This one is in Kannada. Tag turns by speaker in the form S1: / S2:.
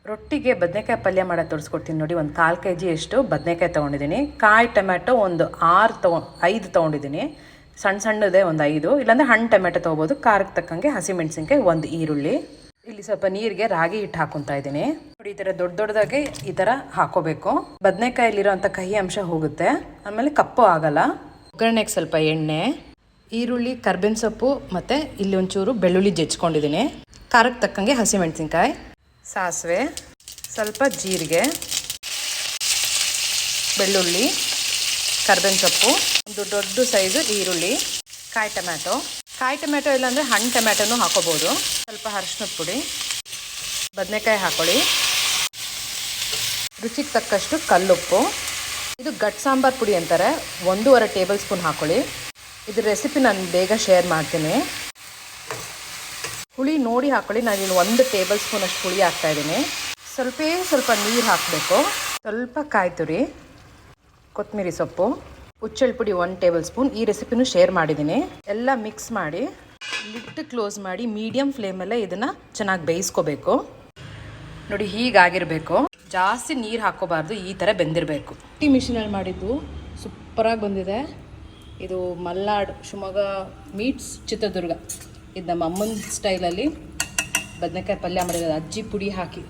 S1: ರೊಟ್ಟಿಗೆ ಬದನೆಕಾಯಿ ಪಲ್ಯ ಮಾಡೋದು ತೋರಿಸ್ಕೊಡ್ತೀನಿ ನೋಡಿ. ಒಂದು 1/4 kg ಅಷ್ಟು ಬದನೆಕಾಯಿ ತೊಗೊಂಡಿದ್ದೀನಿ. ಕಾಯಿ ಟೊಮ್ಯಾಟೊ ಒಂದು 5 ತೊಗೊಂಡಿದ್ದೀನಿ. ಸಣ್ಣ ಸಣ್ಣದೇ ಒಂದು 5, ಇಲ್ಲಾಂದರೆ ಹಣ್ಣು ಟೊಮೆಟೊ ತೊಗೋಬೋದು. ಖಾರಕ್ಕೆ ತಕ್ಕಂಗೆ ಹಸಿಮೆಣಸಿನ್ಕಾಯಿ, ಒಂದು ಈರುಳ್ಳಿ. ಇಲ್ಲಿ ಸ್ವಲ್ಪ ನೀರಿಗೆ ರಾಗಿ ಹಿಟ್ಟು ಹಾಕೊತಾ ಇದ್ದೀನಿ ನೋಡಿ. ಈ ಥರ ದೊಡ್ಡದಾಗಿ ಈ ಥರ ಹಾಕೋಬೇಕು. ಬದನೆಕಾಯಲ್ಲಿರೋಂಥ ಕಹಿ ಅಂಶ ಹೋಗುತ್ತೆ, ಆಮೇಲೆ ಕಪ್ಪು ಆಗಲ್ಲ. ಒಗ್ಗರಣೆಗೆ ಸ್ವಲ್ಪ ಎಣ್ಣೆ, ಈರುಳ್ಳಿ, ಕರ್ಬೇವಿನ ಸೊಪ್ಪು ಮತ್ತು ಇಲ್ಲಿ ಒಂಚೂರು ಬೆಳ್ಳುಳ್ಳಿ ಜಜ್ಕೊಂಡಿದ್ದೀನಿ. ಖಾರಕ್ಕೆ ತಕ್ಕಂಗೆ ಹಸಿಮೆಣಸಿನ್ಕಾಯಿ, ಸಾಸಿವೆ, ಸ್ವಲ್ಪ ಜೀರಿಗೆ, ಬೆಳ್ಳುಳ್ಳಿ, ಕರ್ಬೇವಿನ ಸೊಪ್ಪು, ಒಂದು ದೊಡ್ಡ ಸೈಜು ಈರುಳ್ಳಿ, ಕಾಯಿ ಟೊಮ್ಯಾಟೊ ಇಲ್ಲಾಂದರೆ ಹಣ್ಣು ಟೊಮ್ಯಾಟೊನೂ ಹಾಕೋಬೋದು. ಸ್ವಲ್ಪ ಅರಿಶಿನದ ಪುಡಿ, ಬದನೆಕಾಯಿ ಹಾಕೊಳ್ಳಿ, ರುಚಿಗೆ ತಕ್ಕಷ್ಟು ಕಲ್ಲುಪ್ಪು. ಇದು ಗಟ್ ಸಾಂಬಾರು ಪುಡಿ ಅಂತಾರೆ, 1.5 ಟೇಬಲ್ ಸ್ಪೂನ್ ಹಾಕೊಳ್ಳಿ. ಇದ್ರ ರೆಸಿಪಿ ನಾನು ಬೇಗ ಶೇರ್ ಮಾಡ್ತೀನಿ. ಹುಳಿ ನೋಡಿ ಹಾಕೊಳ್ಳಿ. ನಾನಿಲ್ಲಿ 1 ಟೇಬಲ್ ಸ್ಪೂನ್ ಅಷ್ಟು ಹುಳಿ ಹಾಕ್ತಾಯಿದ್ದೀನಿ. ಸ್ವಲ್ಪ ನೀರು ಹಾಕಬೇಕು. ಸ್ವಲ್ಪ ಕಾಯಿ ತುರಿ, ಕೊತ್ತಂಬರಿ ಸೊಪ್ಪು, ಹುಚ್ಚೆಳ್ಳು ಪುಡಿ 1 ಟೇಬಲ್ ಸ್ಪೂನ್. ಈ ರೆಸಿಪಿನೂ ಶೇರ್ ಮಾಡಿದ್ದೀನಿ. ಎಲ್ಲ ಮಿಕ್ಸ್ ಮಾಡಿ ಲಿಡ್ ಕ್ಲೋಸ್ ಮಾಡಿ ಮೀಡಿಯಮ್ ಫ್ಲೇಮಲ್ಲೇ ಇದನ್ನು ಚೆನ್ನಾಗಿ ಬೇಯಿಸ್ಕೋಬೇಕು ನೋಡಿ. ಹೀಗಾಗಿರಬೇಕು, ಜಾಸ್ತಿ ನೀರು ಹಾಕೋಬಾರ್ದು, ಈ ಥರ ಬೆಂದಿರಬೇಕು. ಟೀ ಮಿಷಿನಲ್ಲಿ ಮಾಡಿದ್ದು ಸೂಪರಾಗಿ ಬಂದಿದೆ. ಇದು ಮಲ್ನಾಡ್, ಶಿವಮೊಗ್ಗ ಮೀಟ್ಸ್ ಚಿತ್ರದುರ್ಗ. ಇದು ನಮ್ಮ ಅಮ್ಮನ ಸ್ಟೈಲಲ್ಲಿ ಬದನೆಕಾಯಿ ಪಲ್ಯ ಮಾಡಿರೋದು, ಅಜ್ಜಿ ಪುಡಿ ಹಾಕಿ